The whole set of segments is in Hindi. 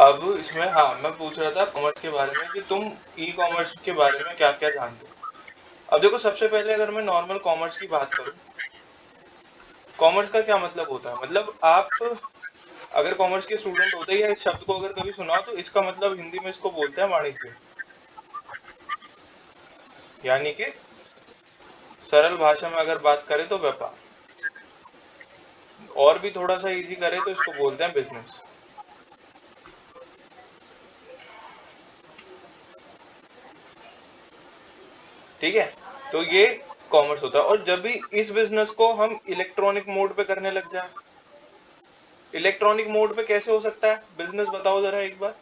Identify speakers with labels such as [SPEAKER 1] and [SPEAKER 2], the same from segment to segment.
[SPEAKER 1] अब इसमें हाँ मैं पूछ रहा था कॉमर्स के बारे में कि तुम ई कॉमर्स के बारे में क्या क्या जानते हो। अब देखो सबसे पहले अगर मैं नॉर्मल कॉमर्स की बात करूं, कॉमर्स का क्या मतलब होता है, मतलब आप अगर कॉमर्स के स्टूडेंट होते हैं या इस शब्द को अगर कभी सुना हो, तो इसका मतलब हिंदी में इसको बोलते हैं वाणिज्य, यानी कि सरल भाषा में अगर बात करें तो व्यापार, और भी थोड़ा सा इजी करें तो इसको बोलते हैं बिजनेस। ठीक है, तो ये कॉमर्स होता है। और जब भी इस बिजनेस को हम इलेक्ट्रॉनिक मोड पे करने लग जाए, इलेक्ट्रॉनिक मोड पे कैसे हो सकता है बिजनेस, बताओ जरा एक बार।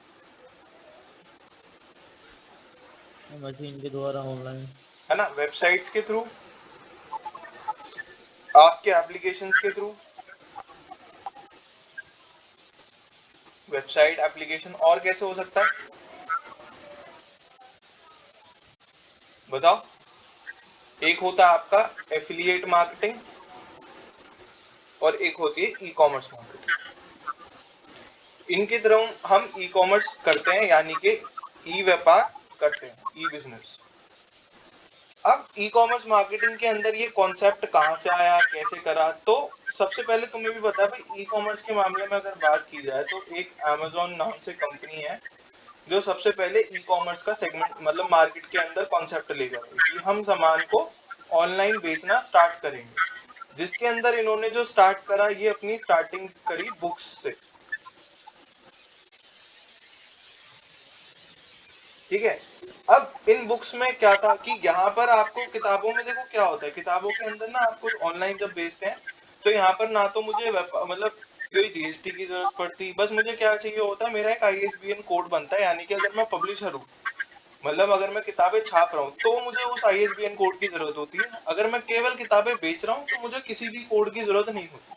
[SPEAKER 2] मशीन के द्वारा ऑनलाइन।
[SPEAKER 1] है ना, वेबसाइट्स के थ्रू, आपके एप्लीकेशंस के थ्रू, वेबसाइट एप्लीकेशन, और कैसे हो सकता है बताओ। एक होता है आपका एफिलिएट मार्केटिंग, और एक होती है ई कॉमर्स मार्केटिंग। इनके थ्रू हम ई कॉमर्स करते हैं, यानी कि ई व्यापार करते हैं, ई बिजनेस। अब ई कॉमर्स मार्केटिंग के अंदर ये कॉन्सेप्ट कहां से आया, कैसे करा, तो सबसे पहले तुम्हें भी पता है भाई, ई कॉमर्स के मामले में अगर बात की जाए तो एक अमेजोन नाम से कंपनी है जो सबसे पहले ई कॉमर्स का सेगमेंट मतलब मार्केट के अंदर कॉन्सेप्ट लेकर आई कि हम सामान को ऑनलाइन बेचना स्टार्ट करेंगे। जिसके अंदर इन्होंने जो स्टार्ट करा, ये अपनी स्टार्टिंग करी बुक्स से। ठीक है, अब इन बुक्स में क्या था कि यहाँ पर आपको किताबों में देखो क्या होता है, किताबों के अंदर ना आपको ऑनलाइन जब बेचते हैं तो यहाँ पर ना तो मुझे मतलब कोई जीएसटी की जरूरत पड़ती, बस मुझे क्या चाहिए होता है, मेरा एक आईएसबीएन कोड बनता है, यानी कि अगर मैं पब्लिशर हूँ, मतलब अगर मैं किताबें छाप रहा हूँ तो मुझे उस आईएसबीएन कोड की जरूरत होती है। अगर मैं केवल किताबें बेच रहा हूँ तो मुझे किसी भी कोड की जरूरत नहीं होती।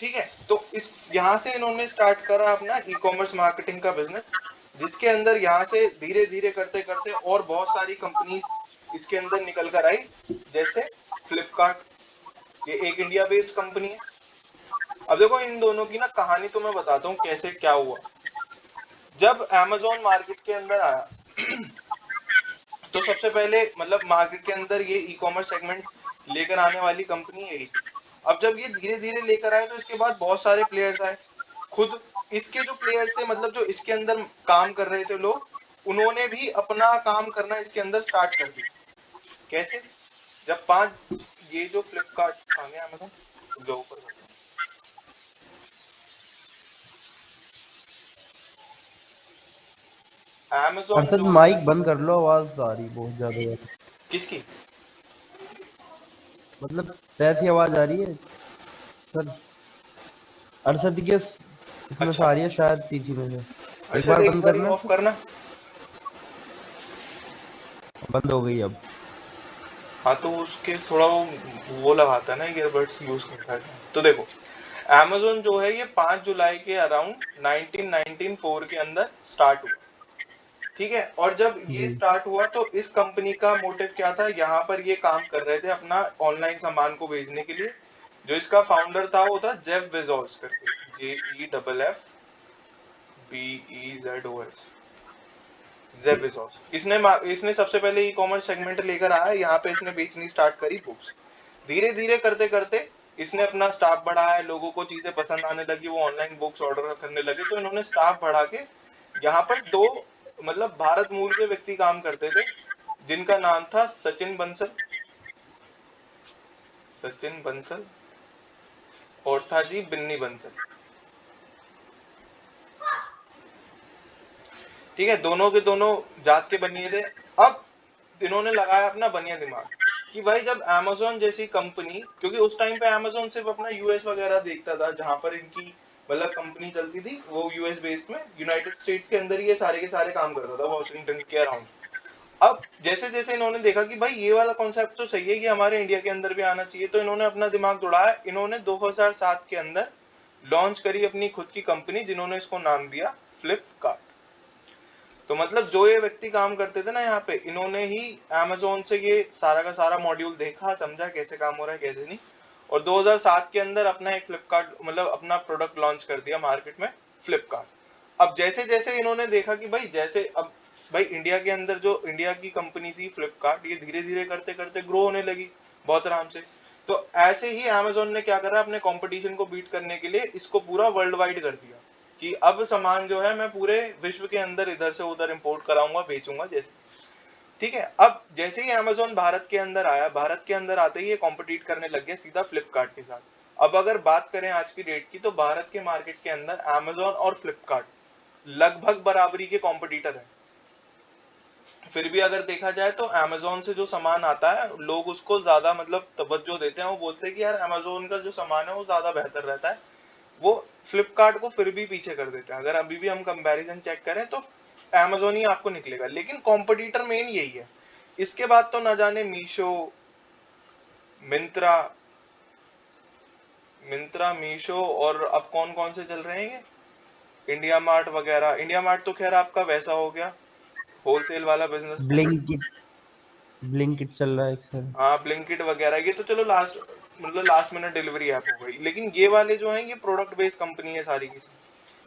[SPEAKER 1] ठीक है, तो इस यहाँ से इन्होंने स्टार्ट करा अपना ई कॉमर्स मार्केटिंग का बिजनेस, जिसके अंदर यहाँ से धीरे धीरे करते करते और बहुत सारी कंपनीज इसके अंदर निकल कर आई, जैसे फ्लिपकार्ट, ये एक इंडिया बेस्ड कंपनी है। अब देखो इन दोनों की ना कहानी तो मैं बताता हूँ कैसे क्या हुआ। जब अमेजोन मार्केट के अंदर आया तो सबसे पहले मतलब मार्केट के अंदर ये ई कॉमर्स सेगमेंट लेकर आने वाली कंपनी यही थी। अब जब ये धीरे धीरे लेकर आए तो इसके बाद बहुत सारे प्लेयर्स आए। खुद इसके जो प्लेयर्स थे, मतलब जो इसके अंदर काम कर रहे थे लोग, उन्होंने भी अपना काम करना इसके अंदर स्टार्ट कर दिया। कैसे, जब पांच, ये जो फ्लिपकार्ट कहाँ गया, अमेजोन जो ऊपर करता हूँ, अमेजोन
[SPEAKER 2] अर्थात
[SPEAKER 1] जो है,
[SPEAKER 2] माइक बंद कर लो, आवाज आ रही बहुत ज्यादा यार।
[SPEAKER 1] किसकी,
[SPEAKER 2] मतलब वैसी आवाज आ रही है सर। अरशद के इसमें से
[SPEAKER 1] अच्छा
[SPEAKER 2] आ रही है शायद पीछे में से। एक
[SPEAKER 1] अच्छा
[SPEAKER 2] बार
[SPEAKER 1] एक
[SPEAKER 2] बंद
[SPEAKER 1] बार
[SPEAKER 2] करना
[SPEAKER 1] ऑफ
[SPEAKER 2] तो।
[SPEAKER 1] करना।
[SPEAKER 2] बंद हो गई अब।
[SPEAKER 1] हाँ तो उसके थोड़ा वो लगाता है ना, ईयरबड्स यूज करता है तो देखो, amazon जो है ये 5 जुलाई के अराउंड 1994 के अंदर स्टार्ट हुआ। ठीक है, और जब ये
[SPEAKER 2] जी।
[SPEAKER 1] स्टार्ट हुआ तो इस कंपनी का मोटिव क्या था, यहाँ पर ये काम कर रहे थे अपना ऑनलाइन सामान को बेचने के लिए। जो इसका फाउंडर था वो था जेफ बेजोस करके, JEFFBEZOS, जेफ बेजोस। इसने सबसे पहले ई कॉमर्स सेगमेंट लेकर आया, यहाँ पे इसने बेचनी स्टार्ट करी बुक्स। धीरे धीरे करते करते इसने अपना स्टाफ बढ़ाया, लोगों को चीजें पसंद आने लगी, वो ऑनलाइन बुक्स ऑर्डर करने लगे, तो इन्होंने स्टाफ बढ़ा के यहाँ पर दो मतलब भारत मूल के व्यक्ति काम करते थे, जिनका नाम था सचिन बंसल, सचिन बंसल, और था जी बिन्नी बंसल। ठीक है, दोनों के दोनों जात के बनिए थे। अब इन्होंने लगाया अपना बनिया दिमाग कि भाई जब अमेजोन जैसी कंपनी, क्योंकि उस टाइम पे अमेजोन सिर्फ अपना यूएस वगैरह देखता था, जहां पर इनकी मतलब कंपनी चलती थी वो यूएस बेस्ड में, यूनाइटेड स्टेट्स के अंदर ये सारे के सारे काम करता था, वॉशिंगटन के अराउंड। अब जैसे जैसे इन्होंने देखा कि भाई ये वाला कॉन्सेप्ट तो सही है कि हमारे इंडिया के अंदर भी आना चाहिए, तो इन्होंने अपना दिमाग दौड़ाया। इन्होंने 2007 के अंदर लॉन्च करी अपनी खुद की कंपनी, जिन्होंने इसको नाम दिया फ्लिपकार्ट। तो मतलब जो ये व्यक्ति काम करते थे ना यहाँ पे, इन्होंने ही अमेजोन से ये सारा का सारा मॉड्यूल देखा, समझा कैसे काम हो रहा है कैसे नहीं, और 2007 के अंदर अपना एक फ्लिपकार्ट मतलब अपना प्रोडक्ट लॉन्च कर दिया मार्केट में, फ्लिपकार्ट। अब जैसे जैसे इन्होंने देखा कि भाई जैसे अब भाई इंडिया के अंदर जो इंडिया की कंपनी थी फ्लिपकार्ट, ये धीरे धीरे करते करते ग्रो होने लगी बहुत आराम से। तो ऐसे ही अमेजोन ने क्या करा, अपने कंपटीशन को बीट करने के लिए इसको पूरा वर्ल्ड वाइड कर दिया कि अब सामान जो है मैं पूरे विश्व के अंदर इधर से उधर इंपोर्ट कराऊंगा, बेचूंगा जैसे। ठीक है, अब जैसे ही अमेजोन भारत के अंदर आया, भारत के अंदर आते ही ये कॉम्पिटिट करने लग गया सीधा फ्लिपकार्ट के साथ। अब अगर बात करें आज की डेट की, तो भारत के मार्केट के अंदर अमेजोन और फ्लिपकार्ट लगभग बराबरी के कॉम्पिटिटर है। फिर भी अगर देखा जाए तो अमेजोन से जो सामान आता है लोग उसको ज्यादा मतलब तवज्जो देते हैं, वो बोलते हैं कि यार अमेजोन का जो सामान है वो ज्यादा बेहतर रहता है। वो फ्लिपकार्ट को फिर भी पीछे कर देते हैं। अगर अभी भी हम कंपैरिजन चेक करें तो अमेजोन ही आपको निकलेगा, लेकिन कॉम्पिटिटर मेन यही है। इसके बाद तो ना जाने मीशो, मिंत्रा मिंत्रा मीशो, और अब कौन कौन से चल रहे हैं ये, इंडिया मार्ट वगैरह। इंडिया मार्ट तो खैर आपका वैसा हो गया होलसेल वाला बिजनेस।
[SPEAKER 2] ब्लिंकिट ब्लिंकिट चल रहा है सर।
[SPEAKER 1] हाँ, ब्लिंकिट वगैरह ये तो चलो लास्ट मिनट डिलीवरी ऐप हो गई, लेकिन ये वाले जो हैं ये प्रोडक्ट बेस्ड कंपनी है सारी की सारी,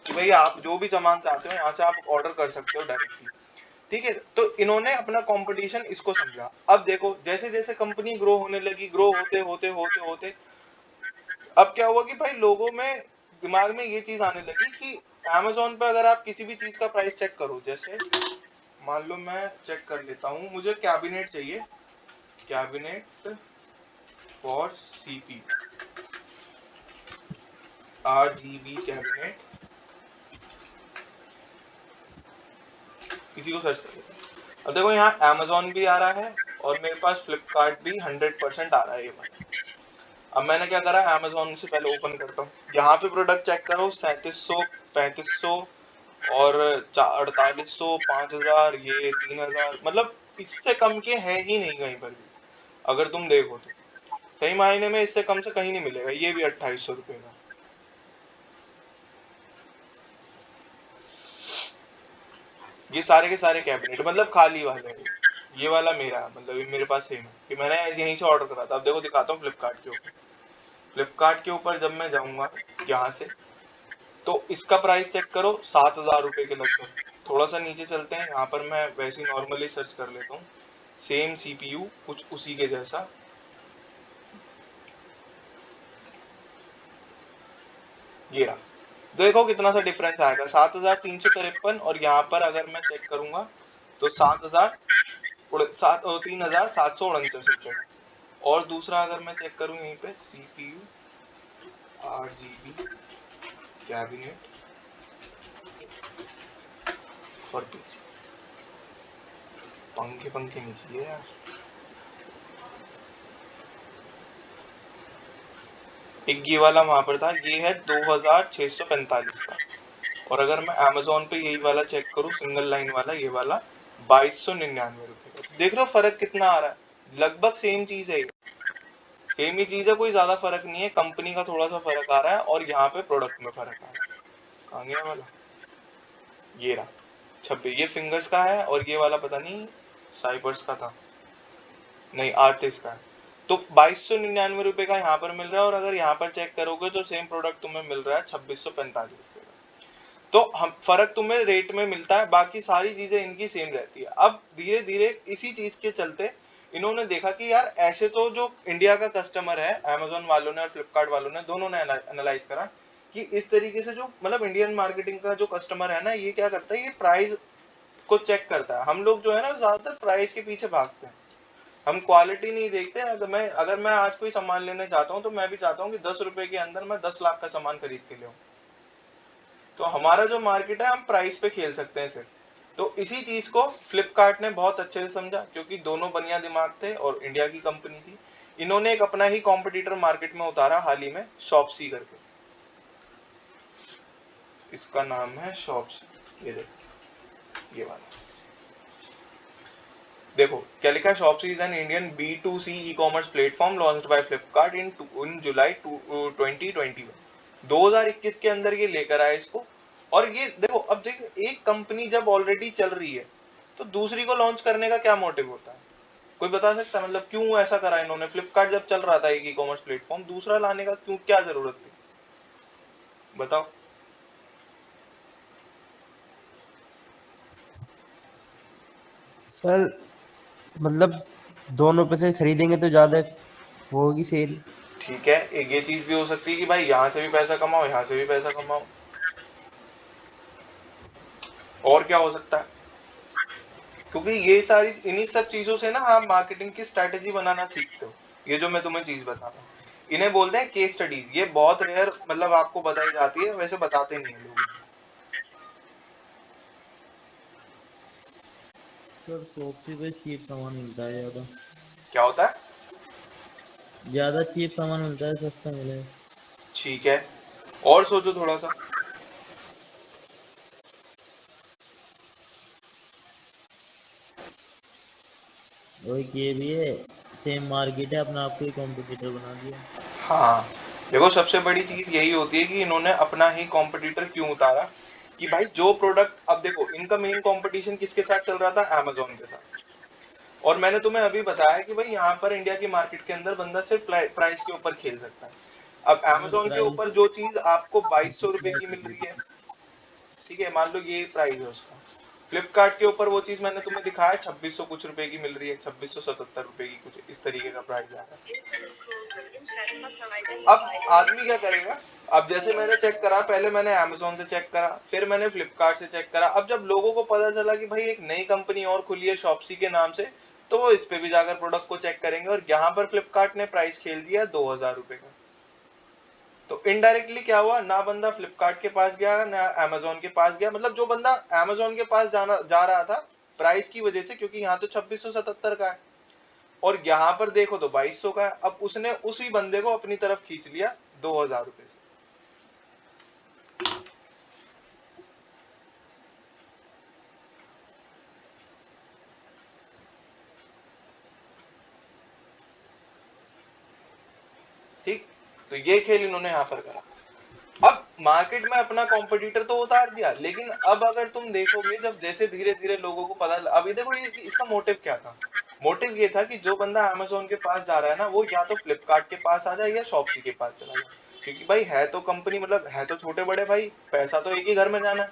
[SPEAKER 1] कि भाई आप जो भी सामान चाहते हो यहाँ से आप ऑर्डर कर सकते हो डायरेक्टली। ठीक है, तो इन्होंने अपना कंपटीशन इसको समझा। अब देखो जैसे जैसे कंपनी ग्रो होने लगी, ग्रो होते होते होते होते अब क्या हुआ कि भाई लोगों में दिमाग में ये चीज आने लगी कि अमेजोन पे अगर आप किसी भी चीज का प्राइस चेक करो, जैसे मान लो मैं चेक कर लेता हूँ, मुझे कैबिनेट चाहिए, cabinet for CP, RGB cabinet, इसी को सर्च कर लेते हैं। अब देखो यहाँ अमेजोन भी आ रहा है और मेरे पास फ्लिपकार्ट भी 100% आ रहा है ये वाला। अब मैंने क्या करा, अमेजोन से पहले ओपन करता हूँ, यहाँ पे प्रोडक्ट चेक करो 3700, 3500 और 4800, 5000, ये 3000, मतलब इससे कम के है ही नहीं कहीं पर भी। अगर तुम देखो तो सही मायने में इससे कम से कहीं नहीं मिलेगा। ये भी 2800 रुपये का। ये सारे के सारे कैबिनेट मतलब खाली वाले हैं। ये वाला मेरा मतलब ये मेरे पास सेम है कि मैंने यहीं से ऑर्डर करा था। अब देखो दिखाता हूँ फ्लिपकार्ट के ऊपर। फ्लिपकार्ट के ऊपर जब मैं जाऊंगा यहाँ से, तो इसका प्राइस चेक करो 7000 रुपये के लगभग। थोड़ा सा नीचे चलते हैं, यहाँ पर मैं वैसे ही नॉर्मली सर्च कर लेता हूँ, सेम CPU कुछ उसी के जैसा। ये रहा, देखो कितना सा डिफरेंस आएगा, 7353। और यहाँ पर अगर मैं चेक करूंगा तो 3749 और दूसरा अगर मैं चेक करूँ यहीं पे CPU RGB cabinet for PC, पंखे पंखे नहीं चाहिए यार। एक ये वाला वहां पर था, ये है 2645 का। और अगर मैं अमेजोन पे यही वाला चेक करूँ सिंगल लाइन वाला, ये वाला 2299 रुपये का। देख रहे हो फर्क कितना आ रहा है, लगभग सेम चीज है, सेम ही चीज है, कोई ज्यादा फर्क नहीं है। कंपनी का थोड़ा सा फर्क आ रहा है और यहाँ पे प्रोडक्ट में फर्क आ रहा है। कहाँ गया वाला, ये रहा 26, ये फिंगर्स का है और ये वाला पता नहीं साइबर्स का था, नहीं आर्टिस्ट का है। तो 2299 रुपये का यहाँ पर मिल रहा है, और अगर यहाँ पर चेक करोगे तो सेम प्रोडक्ट तुम्हें मिल रहा है 2645 रुपये का। तो हम फर्क तुम्हें रेट में मिलता है, बाकी सारी चीजें इनकी सेम रहती है। अब धीरे धीरे इसी चीज के चलते इन्होंने देखा कि यार ऐसे तो जो इंडिया का कस्टमर है, अमेजोन वालों ने और फ्लिपकार्ट वालों ने दोनों ने एनालाइज करा कि इस तरीके से जो मतलब इंडियन मार्केटिंग का जो कस्टमर है ना, ये क्या करता है, ये प्राइस को चेक करता है। हम लोग जो है ना ज्यादातर प्राइस के पीछे भागते हैं, हम क्वालिटी नहीं देखते। अगर मैं आज कोई सामान लेने जाता हूँ तो मैं भी चाहता हूँ कि 10 रुपए के अंदर मैं 10 लाख का सामान खरीद के ले। तो हमारा जो मार्केट है हम प्राइस पे खेल सकते हैं सिर्फ। तो इसी चीज को फ्लिपकार्ट ने बहुत अच्छे से समझा, क्योंकि दोनों बढ़िया दिमाग थे और इंडिया की कंपनी थी। इन्होंने एक अपना ही कॉम्पिटिटर मार्केट में उतारा हाल ही में, शॉपसी करके। इसका नाम है शॉपसी, ये देखो ये वाला देखो क्या लिखा है, Shopsy is an Indian B2C e commerce platform launched by Flipkart in July 2021। 2021 के अंदर ये लेकर आया इसको। और ये देखो, अब देखो एक कंपनी जब ऑलरेडी चल रही है तो दूसरी को लॉन्च करने का क्या मोटिव होता है। कोई बता सकता है मतलब क्यों ऐसा करा इन्होंने? फ्लिपकार्ट जब चल रहा था एक ई कॉमर्स प्लेटफॉर्म, दूसरा लाने का क्यों, क्या जरूरत थी, बताओ।
[SPEAKER 2] सर मतलब दोनों पे से खरीदेंगे तो ज्यादा वो होगी सेल।
[SPEAKER 1] ठीक है, एक ये चीज भी हो सकती है कि भाई यहाँ से भी पैसा कमाओ, यहाँ से भी पैसा कमाओ। और क्या हो सकता है? क्योंकि ये सारी इन्हीं सब चीजों से ना आप मार्केटिंग की स्ट्रेटेजी बनाना सीखते हो। ये जो मैं तुम्हें चीज बता रहा हूँ, इन्हें बोलते हैं केस स्टडीज। ये बहुत रेयर मतलब आपको बताई जाती है, वैसे बताते नहीं है लोग।
[SPEAKER 3] सर शॉपसी पे चीप सामान मिलता है ज्यादा।
[SPEAKER 1] क्या होता है?
[SPEAKER 3] ज्यादा चीप सामान मिलता है, सस्ता मिले।
[SPEAKER 1] ठीक है, और सोचो थोड़ा सा।
[SPEAKER 3] और एक ये भी है, सेम मार्केट है, अपना आपको ही कॉम्पिटिटर बना दिया।
[SPEAKER 1] हाँ, देखो सबसे बड़ी चीज यही होती है कि इन्होंने अपना ही कॉम्पिटिटर क्यों उतारा, कि भाई जो प्रोडक्ट, अब देखो इनका मेन कंपटीशन किसके साथ चल रहा था? अमेजोन के साथ। और मैंने तुम्हें अभी बताया कि भाई यहाँ पर इंडिया की मार्केट के अंदर बंदा सिर्फ प्राइस के ऊपर खेल सकता है। अब
[SPEAKER 3] हाँ
[SPEAKER 1] अमेजोन के
[SPEAKER 3] प्राइस।
[SPEAKER 1] ऊपर जो चीज आपको 2200 रुपए की मिल रही है,
[SPEAKER 3] प्राइस
[SPEAKER 1] ठीक है, मान लो ये प्राइस है उसका। फ्लिपकार्ट के ऊपर वो चीज मैंने तुम्हें दिखाया 2600 कुछ रुपए की मिल रही है, 2677 रुपए की, कुछ इस तरीके का प्राइस आ रहा है। अब आदमी क्या करेगा? अब जैसे मैंने चेक करा, पहले मैंने अमेजोन से चेक करा, फिर मैंने फ्लिपकार्ट से चेक करा। अब जब लोगों को पता चला कि भाई एक नई कंपनी और खुली है शॉप्सी के नाम से, तो वो इस पे भी जाकर प्रोडक्ट को चेक करेंगे, और यहाँ पर फ्लिपकार्ट ने प्राइस खेल दिया 2000 रुपए का। तो इनडायरेक्टली क्या हुआ, ना बंदा फ्लिपकार्ट के पास गया ना अमेजोन के पास गया, मतलब जो बंदा अमेजोन के पास जाना जा रहा था प्राइस की वजह से, क्योंकि यहाँ तो 2677 का है और यहाँ पर देखो तो 2200 का है, अब उसने उसी बंदे को अपनी तरफ खींच लिया 2000 रुपए से। ठीक, तो ये खेल इन्होंने यहाँ पर करा। अब मार्केट में अपना कॉम्पिटिटर तो उतार दिया, लेकिन अब अगर तुम देखोगे जब जैसे धीरे धीरे लोगों को पता, अभी देखो ये इसका मोटिव क्या था? मोटिव ये था कि जो बंदा अमेजोन के पास जा रहा है ना, वो या तो फ्लिपकार्ट के पास आ जाए या शॉप्सी के पास चला जाए, क्योंकि भाई है तो कंपनी, मतलब है तो छोटे बड़े भाई, पैसा तो एक ही घर में जाना है।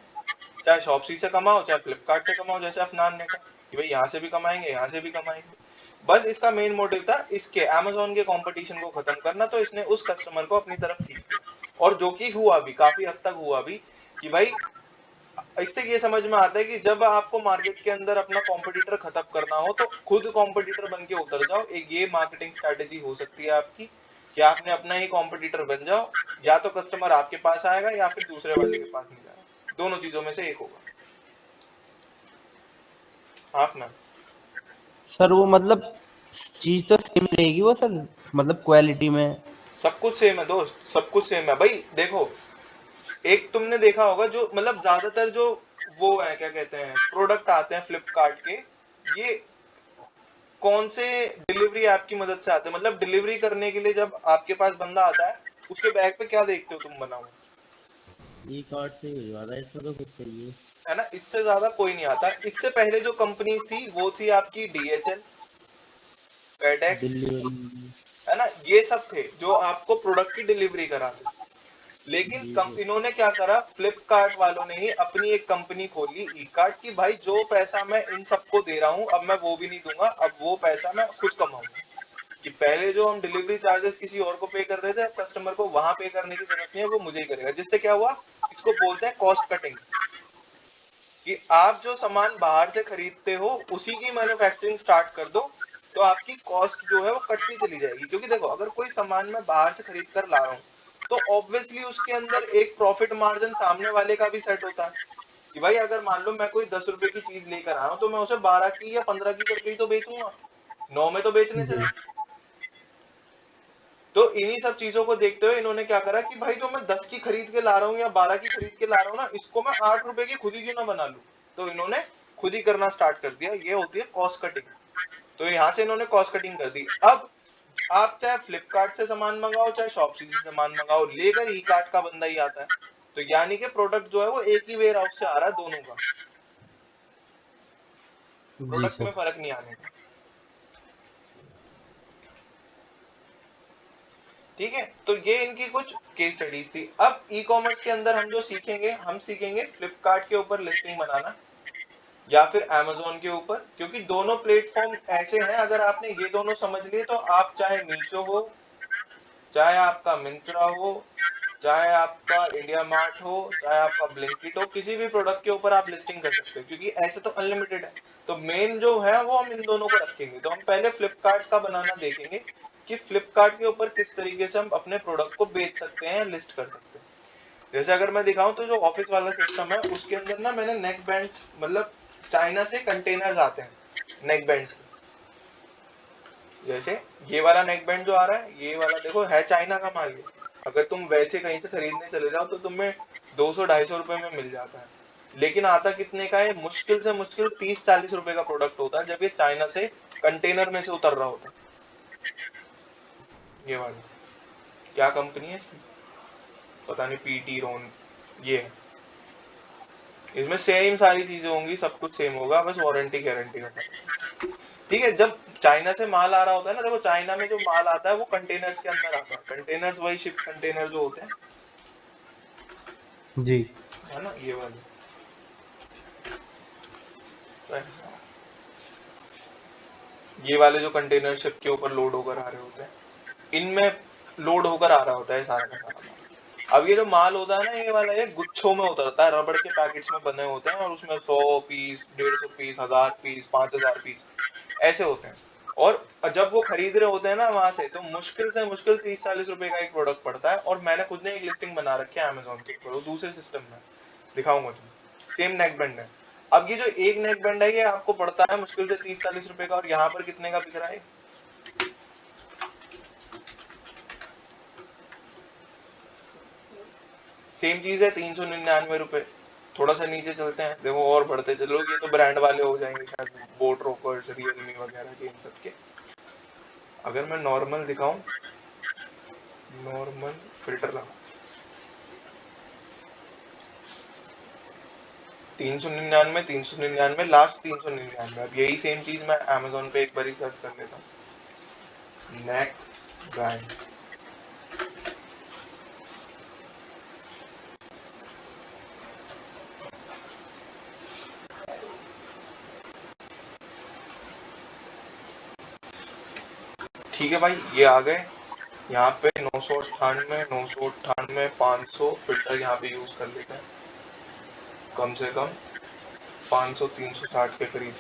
[SPEAKER 1] चाहे शॉप्सी से कमाओ चाहे फ्लिपकार्ट से कमाओ, जैसे अफनान ने कहा कि भाई यहाँ से भी कमाएंगे यहाँ से भी कमाएंगे। बस इसका मेन मोटिव था इसके अमेजोन के कंपटीशन को खत्म करना, तो इसने उस कस्टमर को अपनी तरफ खींच लिया। और जो कि हुआ भी, काफी हद तक हुआ भी, कि भाई इससे ये समझ में आता है कि जब आपको मार्केट के अंदर अपना कॉम्पिटिटर खत्म करना हो तो खुद कॉम्पिटिटर बन के उतर जाओ। एक ये मार्केटिंग स्ट्रेटेजी हो सकती है आपकी, कि आपने अपना ही कॉम्पिटिटर बन जाओ, या तो कस्टमर आपके पास आएगा या फिर दूसरे वाले के पास नहीं जाएगा, दोनों चीजों में से एक होगा। हाँ ना,
[SPEAKER 2] सर वो मतलब चीज तो सेम रहेगी वो सर, मतलब क्वालिटी में।
[SPEAKER 1] सब कुछ सेम है दोस्त, सब कुछ सेम है भाई। देखो एक तुमने देखा होगा जो मतलब ज्यादातर जो वो है क्या कहते हैं प्रोडक्ट आते हैं फ्लिपकार्ट के, ये कौन से डिलीवरी ऐप की मदद से आते हैं? मतलब डिलीवरी करने के लिए जब आपके पास बंदा आता है, उसके बैग पे क्या देखते हो तुम बना हुआ?
[SPEAKER 3] ई कार्ड से भिजवा रहा है, इसमें तो कुछ चाहिए।
[SPEAKER 1] है ना, इससे ज्यादा कोई नहीं आता। इससे पहले जो कंपनीज थी वो थी आपकी डीएचएल, फेडेक्स,
[SPEAKER 3] डिलीवरी।
[SPEAKER 1] है ना, ये सब थे जो आपको प्रोडक्ट की डिलीवरी कराते थे। लेकिन
[SPEAKER 3] जी सर।
[SPEAKER 1] इन्होंने क्या करा, फ्लिपकार्ट वालों ने ही अपनी एक कंपनी खोली ई कार्ट की, भाई जो पैसा मैं इन सबको दे रहा हूं अब मैं वो भी नहीं दूंगा, अब वो पैसा मैं खुद कमाऊंगा। कि पहले जो हम डिलीवरी चार्जेस किसी और को पे कर रहे थे, अब कस्टमर को वहां पे करने की जरूरत नहीं है, वो मुझे ही करेगा। जिससे क्या हुआ, इसको बोलते हैं कॉस्ट कटिंग, कि आप जो सामान बाहर से खरीदते हो उसी की मैन्युफैक्चरिंग स्टार्ट कर दो, तो आपकी कॉस्ट जो है वो कटती चली जाएगी। क्योंकि देखो अगर कोई सामान मैं बाहर से खरीद कर ला रहा हूँ, तो ऑब्वियसली उसके अंदर एक प्रॉफिट मार्जिन सामने वाले का भी सेट होता है, कि भाई अगर मान लो मैं कोई 10 रुपए की चीज लेकर आ रहा हूँ, तो मैं उसे 12 की या 15 की करके ही तो बेचूंगा, 9 में तो बेचने से। तो इन्हीं सब चीजों को देखते हुए इन्होंने क्या करा कि भाई जो मैं 10 की खरीद के ला रहा हूँ या 12 की खरीद के ला रहा हूँ ना, इसको मैं 8 रुपए की खुद ही क्यों ना बना लूं। तो इन्होंने खुद ही करना स्टार्ट कर दिया, ये होती है कॉस्ट कटिंग। तो यहाँ से इन्होंने कॉस्ट कटिंग कर दी। अब आप चाहे फ्लिपकार्ट से सामान मंगाओ चाहे शॉप्सी से सामान मंगाओ, लेकर ई कार्ट का बंदा ही आता है। तो यानी कि प्रोडक्ट जो है वो एक ही वेयर हाउस से आ रहा है दोनों का,
[SPEAKER 2] जी
[SPEAKER 1] प्रोडक्ट में
[SPEAKER 2] सर।
[SPEAKER 1] फर्क नहीं आने का। ठीक है, तो ये इनकी कुछ केस स्टडीज थी। अब ई कॉमर्स के अंदर हम जो सीखेंगे, हम सीखेंगे फ्लिपकार्ट के ऊपर लिस्टिंग बनाना या फिर अमेजोन के ऊपर, क्योंकि दोनों प्लेटफॉर्म ऐसे हैं, अगर आपने ये दोनों समझ लिए तो आप चाहे मीशो हो, चाहे आपका मिंत्रा हो, चाहे आपका इंडिया मार्ट हो, चाहे आपका ब्लिंकिट हो, किसी भी प्रोडक्ट के ऊपर आप लिस्टिंग कर सकते हो, क्योंकि ऐसे तो अनलिमिटेड है। तो मेन जो है वो हम इन दोनों को रखेंगे। तो हम पहले फ्लिपकार्ट का बनाना देखेंगे कि फ्लिपकार्ट के ऊपर किस तरीके से हम अपने प्रोडक्ट को बेच सकते हैं, लिस्ट कर सकते हैं। जैसे अगर मैं दिखाऊं तो जो ऑफिस वाला सिस्टम है उसके अंदर ना मैंने नेक बैंड, मतलब चाइना से कंटेनर्स आते हैं नेक बैंड्स के। जैसे ये वाला नेक बैंड जो आ रहा है, ये वाला देखो है चाइना का माल। ये अगर तुम वैसे कहीं से खरीदने चले जाओ तो तुम्हें 200-250 रुपए में मिल जाता है, लेकिन आता कितने का है? मुश्किल से मुश्किल 30-40 रुपए का प्रोडक्ट होता है, जब ये चाइना से कंटेनर में से उतर रहा होता है। ये वाला क्या कंपनी है इसकी, पता नहीं, पीटी रोन ये है। इसमें सेम सारी चीजें होंगी, सब कुछ सेम होगा, बस वारंटी गारंटी का फर्क। ठीक है, जब चाइना से माल आ रहा होता है ना, देखो चाइना में जो माल आता है वो कंटेनर्स के अंदर आता है। कंटेनर्स वही शिप कंटेनर जो होते हैं,
[SPEAKER 2] जी।
[SPEAKER 1] है ना, ये वाले। ये वाले जो कंटेनर शिप के ऊपर लोड होकर आ रहे होते हैं, इनमें लोड होकर आ रहा होता है सारा का सारा माल। अब ये जो माल होता है ना, ये वाला ये गुच्छों में उतरता है, रबड़ के पैकेट्स में बने होते हैं, और उसमें 100 पीस, 150 पीस, 1000 पीस, 5000 पीस ऐसे होते हैं। और जब वो खरीद रहे होते हैं ना वहां से, तो मुश्किल से मुश्किल 30-40 रुपए का एक प्रोडक्ट पड़ता है। और मैंने खुद ने एक लिस्टिंग बना रखी है अमेजोन के ऊपर, वो दूसरे सिस्टम में दिखाऊंगा तुम्हें। सेम नेक बैंड है। अब ये जो एक नेक बैंड है ये आपको पड़ता है मुश्किल से 30-40 रुपए का, और यहाँ पर कितने का बिक रहा है? सेम चीज है, 399 रुपए। थोड़ा सा नीचे चलते हैं, देखो और बढ़ते चलो, ये तो ब्रांड वाले हो जाएंगे शायद, बोट रोकर्स, रियलमी वगैरह के, इन सब के। अगर मैं नॉर्मल दिखाऊं, नॉर्मल फिल्टर लगा, 399, 399, लास्ट 399। अब यही सेम चीज मैं अमेजोन पे एक बार सर्च कर लेता हूँ, नेक बैंड। ठीक है भाई, ये आ गए यहाँ पे 998, 998, 500 फिल्टर यहाँ पे यूज कर लेते हैं, कम से कम 500-360 के करीब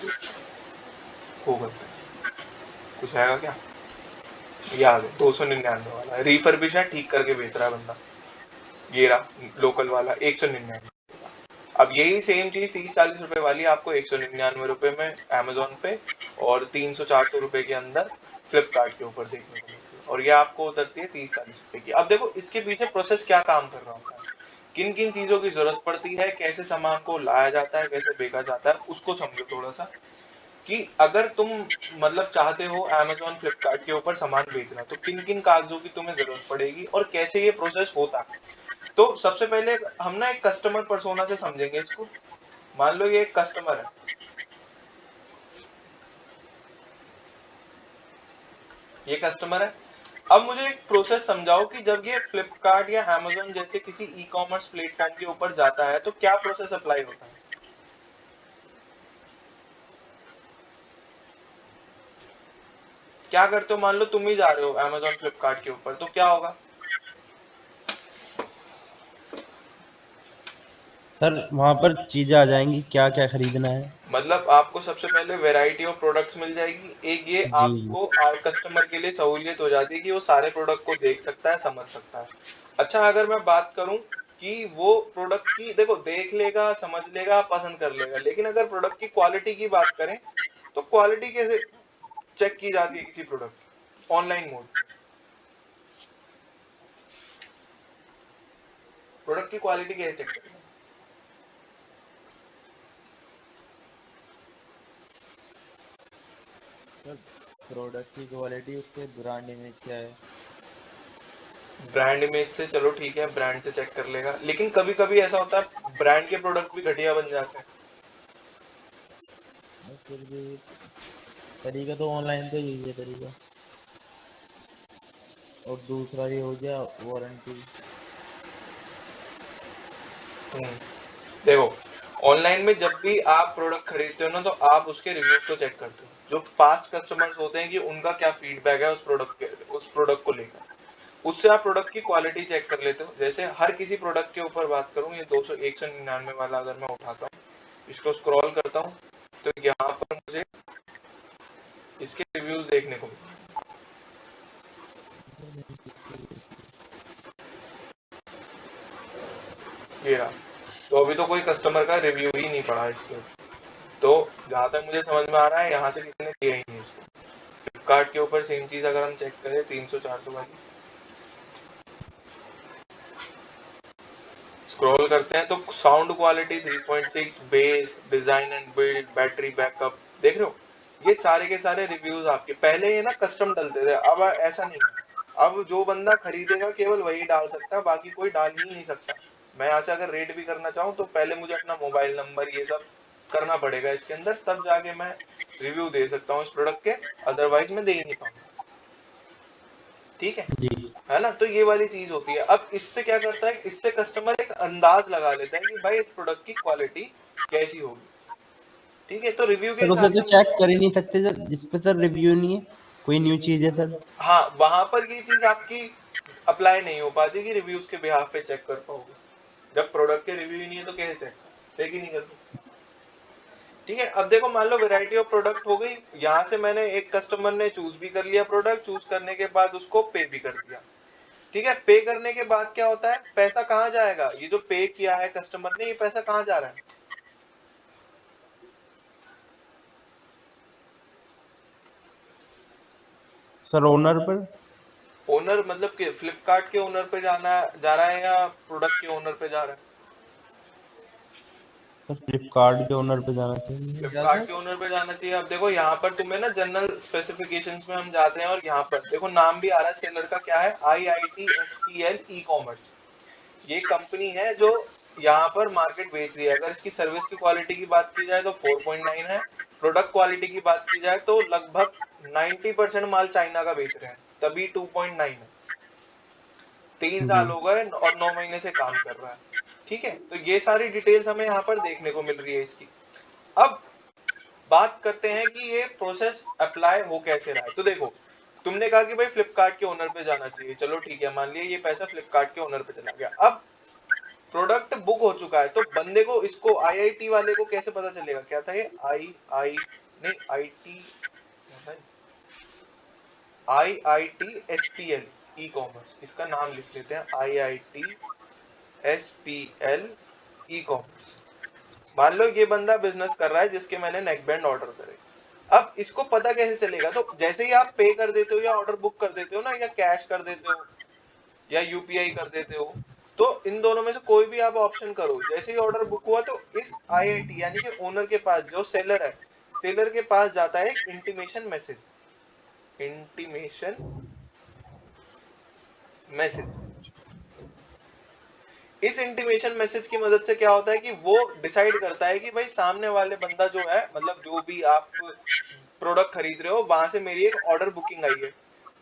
[SPEAKER 1] हो सकते हैं। कुछ आएगा क्या? ये आ गए 299 वाला, रिफर्बिश है, ठीक करके बेच रहा है बंदा। ये रहा लोकल वाला 199। अब यही सेम चीज 30-40 रुपए वाली आपको 199 रुपए में अमेजोन पे और 300-400 रुपए के अंदर फ्लिपकार्ट के ऊपर देखने को मिलती है, और ये आपको उतरती है 30-40 रुपए की। अब देखो इसके पीछे प्रोसेस क्या काम कर रहा होता है, किन किन चीजों की जरूरत पड़ती है, कैसे सामान को लाया जाता है, कैसे बेचा जाता है, उसको समझो थोड़ा सा। कि अगर तुम मतलब चाहते हो अमेजोन फ्लिपकार्ट के ऊपर सामान बेचना, तो किन किन कागजों की तुम्हें जरूरत पड़ेगी और कैसे ये प्रोसेस होता है। तो सबसे पहले हम ना एक कस्टमर पर्सोना से समझेंगे इसको। मान लो ये एक कस्टमर है, ये कस्टमर है। अब मुझे एक प्रोसेस समझाओ कि जब ये फ्लिपकार्ट या अमेजोन जैसे किसी ई कॉमर्स प्लेटफॉर्म के ऊपर जाता है तो क्या प्रोसेस अप्लाई होता है। क्या करते हो, मान लो तुम ही जा रहे हो अमेजोन फ्लिपकार्ट के ऊपर, तो क्या होगा?
[SPEAKER 2] सर वहां पर चीजें आ जाएंगी, क्या क्या खरीदना है।
[SPEAKER 1] मतलब आपको सबसे पहले वैरायटी ऑफ प्रोडक्ट्स मिल जाएगी, एक ये
[SPEAKER 2] जी जी।
[SPEAKER 1] आपको कस्टमर के लिए सहूलियत हो जाती है कि वो सारे प्रोडक्ट को देख सकता है, समझ सकता है। अच्छा, अगर मैं बात करूं कि वो प्रोडक्ट की, देखो देख लेगा, समझ लेगा, पसंद कर लेगा, लेकिन अगर प्रोडक्ट की क्वालिटी की बात करें तो क्वालिटी कैसे चेक की जाती है किसी प्रोडक्ट की? ऑनलाइन मोड, प्रोडक्ट की क्वालिटी कैसे चेक करें?
[SPEAKER 3] सर प्रोडक्ट की क्वालिटी, उसके ब्रांड इमेज क्या है।
[SPEAKER 1] ब्रांड इमेज से चलो ठीक है, ब्रांड से चेक कर लेगा, लेकिन कभी कभी ऐसा होता है ब्रांड के प्रोडक्ट भी घटिया बन जाते हैं।
[SPEAKER 3] और फिर भी तरीका तो ऑनलाइन तो यही है तरीका। और दूसरा ये हो गया वारंटी।
[SPEAKER 1] देखो, ऑनलाइन में जब भी आप प्रोडक्ट खरीदते हो ना, तो आप उसके रिव्यूज को चेक करते हो, जो पास्ट कस्टमर्स होते हैं कि उनका क्या फीडबैक है उस प्रोडक्ट को लेकर। उससे आप प्रोडक्ट की क्वालिटी चेक कर लेते हो। जैसे हर किसी प्रोडक्ट के ऊपर बात करूं, ये 199 वाला अगर मैं उठाता हूँ, इसको स्क्रॉल करता हूँ, तो यहाँ पर मुझे इसके रिव्यूज देखने को मिले। ये रहा। तो अभी तो कोई कस्टमर का रिव्यू ही नहीं पड़ा इसके ऊपर। तो जहां तक मुझे समझ में आ रहा है, यहाँ से किसी ने दिया ही नहीं इसको। फ्लिपकार्ट के ऊपर सेम चीज अगर हम चेक करें, 300-400 वाली स्क्रॉल करते हैं, तो sound quality 3.6, base, design and build, battery backup, देख रहे हो, ये सारे के सारे रिव्यूज आपके। पहले ये ना कस्टम डलते थे, अब ऐसा नहीं है। अब जो बंदा खरीदेगा केवल वही डाल सकता है, बाकी कोई डाल ही नहीं सकता। मैं यहाँ से अगर रेट भी करना चाहूँ, तो पहले मुझे अपना मोबाइल नंबर ये सब करना पड़ेगा इसके अंदर, तब जाके मैं रिव्यू दे सकता हूँ इस प्रोडक्ट के, अदरवाइज मैं दे ही नहीं पाऊंगा। ठीक है ना? तो ये वाली चीज होती है। अब इससे क्या करता है, इससे कस्टमर एक अंदाज लगा लेता है कि भाई इस प्रोडक्ट की क्वालिटी कैसी होगी। ठीक है, तो रिव्यू के
[SPEAKER 2] सर उसे
[SPEAKER 1] हिसाब
[SPEAKER 2] तो
[SPEAKER 1] से
[SPEAKER 2] चेक कर ही नहीं सकते सर, जिस पे सर रिव्यू नहीं है, कोई न्यू चीज है सर।
[SPEAKER 1] हाँ, वहां पर ये चीज आपकी अप्लाई नहीं हो पाती कि रिव्यूज के बिहाफ पे चेक कर पाओगे। जब प्रोडक्ट के रिव्यू ही नहीं है तो कैसे चेक ही नहीं कर पाओगे। ठीक है, अब देखो, मान लो वैरायटी ऑफ प्रोडक्ट हो गई। यहाँ से मैंने एक कस्टमर ने चूज भी कर लिया प्रोडक्ट, चूज करने के बाद उसको पे भी कर दिया। ठीक है, पे करने के बाद क्या होता है, पैसा कहाँ जाएगा? ये जो पे किया है कस्टमर ने, ये पैसा कहाँ जा रहा है?
[SPEAKER 2] सर ओनर पर।
[SPEAKER 1] ओनर मतलब कि फ्लिपकार्ट के ओनर पे जा रहा है या प्रोडक्ट के ओनर पे जा रहा है?
[SPEAKER 2] सर फ्लिपकार्ट के ओनर पे जाना चाहिए।
[SPEAKER 1] फ्लिपकार्ट के ओनर पे जाना चाहिए। अब देखो, यहाँ पर तुम्हें ना जनरल स्पेसिफिकेशंस में हम जाते हैं, और यहाँ पर देखो नाम भी आ रहा है सेलर का, क्या है, IITSPL ई कॉमर्स। ये कंपनी है जो यहाँ पर मार्केट बेच रही है। अगर इसकी सर्विस की क्वालिटी की बात की जाए तो 4.9 है। प्रोडक्ट क्वालिटी की बात की जाए तो लगभग 90% माल चाइना का बेच रहे हैं, तभी 2.9 है। 3 साल
[SPEAKER 2] जी
[SPEAKER 1] हो गए और 9 महीने से काम कर रहा है। ठीक है, तो ये सारी डिटेल्स हमें यहाँ पर देखने को मिल रही है इसकी। अब बात करते हैं कि ये प्रोसेस अप्लाई हो कैसे रहा है। तो देखो, तुमने कहा कि भाई फ्लिपकार्ट के ओनर पे जाना चाहिए, चलो ठीक है, मान लिया ये पैसा फ्लिपकार्ट के ओनर पे चला गया। अब प्रोडक्ट बुक हो चुका है, तो बंदे को, इसको IIT वाले को कैसे पता चलेगा? क्या था ये, आई नहीं, IITSPL ई कॉमर्स, इसका नाम लिख लेते हैं, IITSPL ई कॉमर्स। मान लो ये बंदा बिजनेस कर रहा है जिसके मैंने नेक बैंड ऑर्डर करे। अब इसको पता कैसे चलेगा? तो जैसे ही आप पे कर देते हो या ऑर्डर बुक कर देते हो ना, या कैश कर देते हो या UPI कर देते हो, तो इन दोनों में से कोई भी आप ऑप्शन करो, जैसे ही ऑर्डर बुक हुआ तो इस IIT यानी कि ओनर के पास, जो सेलर है, सेलर के पास जाता है एक इंटीमेशन मैसेज। इस इंटीमेशन मैसेज की मदद से क्या होता है कि वो डिसाइड करता है कि भाई सामने वाले बंदा जो है, मतलब जो भी आप प्रोडक्ट खरीद रहे हो, वहां से मेरी एक ऑर्डर बुकिंग आई है।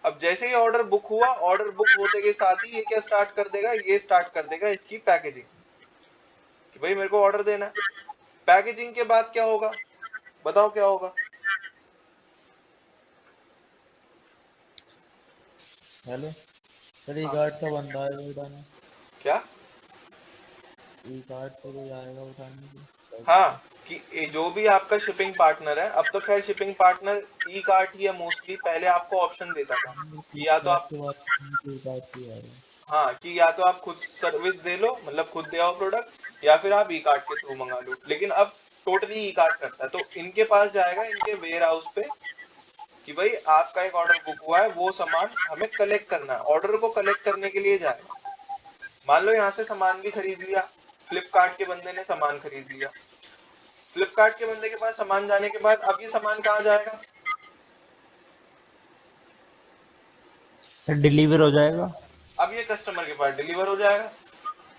[SPEAKER 1] अब जैसे ही ऑर्डर बुक हुआ, ऑर्डर बुक होते के साथ ही ये क्या स्टार्ट कर देगा, ये स्टार्ट कर देगा इसकी पैकेजिंग, कि भाई मेरे को ऑर्डर देना है। पैकेजिंग के बाद क्या होगा, बताओ क्या होगा?
[SPEAKER 3] हेलो सर, ई
[SPEAKER 1] हाँ,
[SPEAKER 3] कार्ड का बंदा है वो उठाने।
[SPEAKER 1] क्या?
[SPEAKER 3] ई कार्ड से कोई आएगा उठाने को।
[SPEAKER 1] हाँ, कि ये जो भी आपका शिपिंग पार्टनर है, अब तो खैर शिपिंग पार्टनर ई कार्ट ही है मोस्टली, पहले आपको ऑप्शन देता था कि या तो
[SPEAKER 3] फ्लिपकार्ट
[SPEAKER 1] आप,
[SPEAKER 3] के बाद ई कार्ड से आएगा।
[SPEAKER 1] हाँ, कि या तो आप खुद सर्विस दे लो, मतलब खुद दे आओ प्रोडक्ट, या फिर आप ई कार्ट के थ्रू मंगा लो। लेकिन अब टोटली ई कार्ट करता है, तो इनके पास जाएगा, इनके वेयर हाउस पे, कि भाई आपका एक ऑर्डर बुक हुआ है, वो सामान हमें कलेक्ट करना है। ऑर्डर को कलेक्ट करने के लिए जाएगा। मान लो यहाँ से सामान भी खरीद लिया, फ्लिपकार्ट के बंदे ने सामान खरीद लिया। फ्लिपकार्ट के बंदे के पास सामान जाने के बाद अब ये सामान कहाँ जाएगा?
[SPEAKER 2] सर डिलीवर हो जाएगा।
[SPEAKER 1] अब ये कस्टमर के पास डिलीवर हो जाएगा।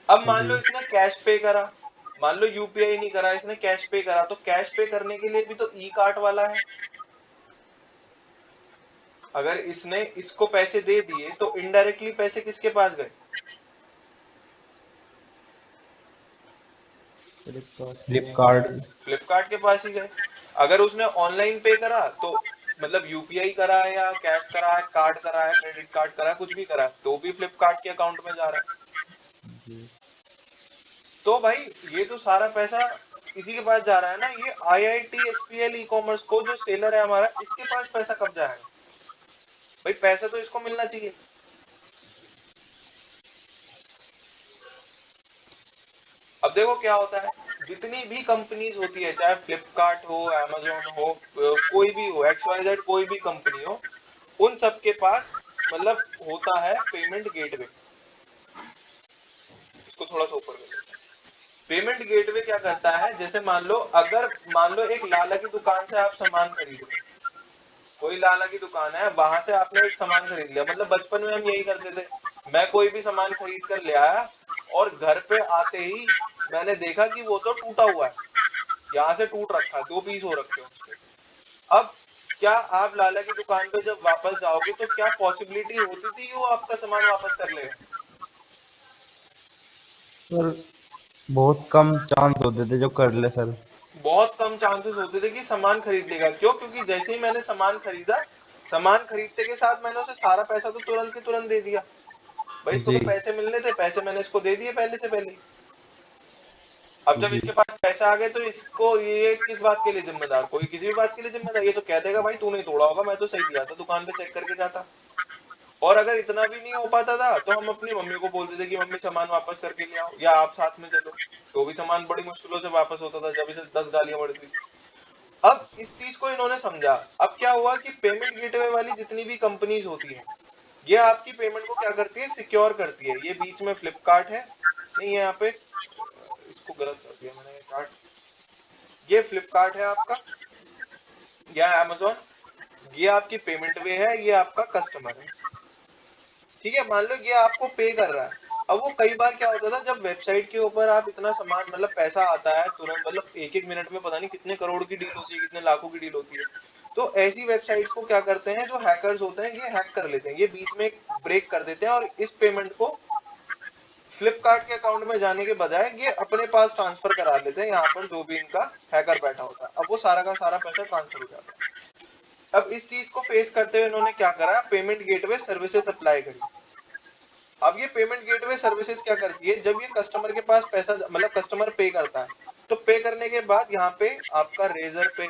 [SPEAKER 1] अब मान लो
[SPEAKER 2] जी
[SPEAKER 1] इसने कैश पे करा, मान लो UPI नहीं करा, इसने कैश पे करा, तो कैश पे करने के लिए भी तो ई कार्ट वाला है। अगर इसने इसको पैसे दे दिए तो इनडायरेक्टली पैसे किसके पास गए?
[SPEAKER 2] फ्लिपकार्ट।
[SPEAKER 1] फ्लिपकार्ट के पास ही गए। अगर उसने ऑनलाइन पे करा तो मतलब यूपीआई करा है या कैश करा है, कार्ड करा है, क्रेडिट कार्ड करा है, कुछ भी करा है, तो भी फ्लिपकार्ट के अकाउंट में जा रहा है।
[SPEAKER 3] जी।
[SPEAKER 1] तो भाई ये तो सारा पैसा इसी के पास जा रहा है ना। ये IITSPL ई कॉमर्स को जो सेलर है हमारा, इसके पास पैसा कब जाएगा? भाई पैसा तो इसको मिलना चाहिए। अब देखो क्या होता है, जितनी भी कंपनीज होती है, चाहे फ्लिपकार्ट हो, अमेजोन हो, कोई भी हो, XYZ कोई भी कंपनी हो, उन सब के पास मतलब होता है पेमेंट गेटवे। इसको थोड़ा सा ऊपर कर देते हैं। पेमेंट गेटवे क्या करता है, जैसे मान लो एक लाला की दुकान से आप सामान खरीद रहे हो, कोई लाला की दुकान है, वहां से आपने एक सामान खरीद लिया। मतलब बचपन में हम यही करते थे, मैं कोई भी सामान खरीद कर ले आया और घर पे आते ही मैंने देखा कि वो तो टूटा हुआ है, यहाँ से टूट रखा है, 2 पीस हो रखे हैं उसके। अब क्या आप लाला की दुकान पे जब वापस जाओगे तो क्या पॉसिबिलिटी होती थी कि वो आपका सामान वापस कर लेगा?
[SPEAKER 2] सर बहुत कम चांस होते थे जो कर ले सर।
[SPEAKER 1] बहुत कम चांसेस होते थे कि सामान खरीद लेगा। क्यों? क्योंकि जैसे ही मैंने सामान खरीदा, सामान खरीदते के साथ मैंने उसे सारा पैसा तो तुरंत के तुरंत दे दिया। भाई इसको
[SPEAKER 2] जी
[SPEAKER 1] तो पैसे मिलने थे, पैसे मैंने इसको दे दिए पहले से पहले। अब जब
[SPEAKER 2] जी
[SPEAKER 1] इसके पास पैसे आ गए तो इसको ये किस बात के लिए जिम्मेदार? कोई किसी भी बात के लिए जिम्मेदार? ये तो कह देगा भाई तूने तोड़ा होगा, मैं तो सही दिया था, दुकान पे चेक करके जाता। और अगर इतना भी नहीं हो पाता था तो हम अपनी मम्मी को बोलते थे कि मम्मी सामान वापस करके ले आओ, या आप साथ में चलो, तो भी सामान बड़ी मुश्किलों से वापस होता था, जब इसे 10 गालियां पड़ती थी। अब इस चीज को इन्होंने समझा। अब क्या हुआ कि पेमेंट गेटवे वाली जितनी भी कंपनीज होती हैं, ये आपकी पेमेंट को क्या करती है, सिक्योर करती है। ये बीच में फ्लिपकार्ट है, नहीं है यहाँ पे, इसको गलत कर दिया मैंने, कार्ट, ये फ्लिपकार्ट है आपका, या अमेजोन, ये आपकी पेमेंट वे है, ये आपका कस्टमर है। ठीक है, मान लो ये आपको पे कर रहा है। अब वो कई बार क्या होता था, जब वेबसाइट के ऊपर आप इतना सामान मतलब पैसा आता है तुरंत, मतलब एक एक मिनट में पता नहीं कितने करोड़ की डील होती है, कितने लाखों की डील होती है। तो ऐसी वेबसाइट्स को क्या करते हैं, जो हैकर्स होते हैं ये हैक कर लेते हैं, ये बीच में ब्रेक कर देते हैं और इस पेमेंट को फ्लिपकार्ट के अकाउंट में जाने के बजाय ये अपने पास ट्रांसफर करा लेते हैं, यहाँ पर जो भी इनका हैकर बैठा होता है। अब वो सारा का सारा पैसा ट्रांसफर हो जाता है। अब इस चीज को फेस करते हुए इन्होंने क्या करा, पेमेंट गेटवे सर्विसेज अप्लाई करी। अब ये पेमेंट गेटवे सर्विसेज क्या करती है, जब ये कस्टमर के पास पैसा मतलब कस्टमर पे करता है, तो पे करने के बाद यहाँ पे आपका रेजर पे,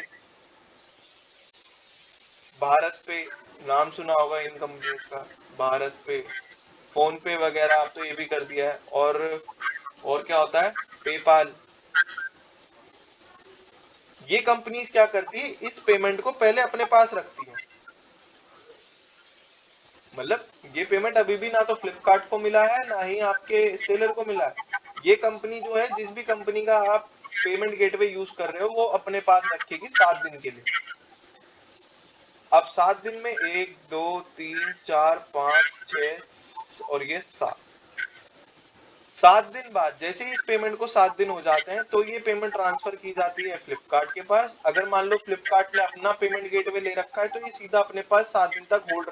[SPEAKER 1] भारत पे, नाम सुना होगा इन कंपनीज का, भारत पे, फोन पे वगैरह, आप तो ये भी कर दिया है। और क्या होता है, पेपाल। ये कंपनीज क्या करती है, इस पेमेंट को पहले अपने पास रखती है। मतलब ये पेमेंट अभी भी ना तो फ्लिपकार्ट को मिला है, ना ही आपके सेलर को मिला है। ये कंपनी जो है, जिस भी कंपनी का आप पेमेंट गेटवे यूज कर रहे हो, वो अपने पास रखेगी 7 दिन के लिए। अब 7 दिन में 1 2 3 4 5 6 और ये 7 दिन बाद जैसे ही इस पेमेंट को 7 दिन हो जाते हैं, तो ये पेमेंट ट्रांसफर की जाती है फ्लिपकार्ट के पास। अगर मान लो फ्लिपकार्ट ने अपना पेमेंट गेटवे ले रखा है, तो ये सीधा अपने पास 7 दिन तक होल्ड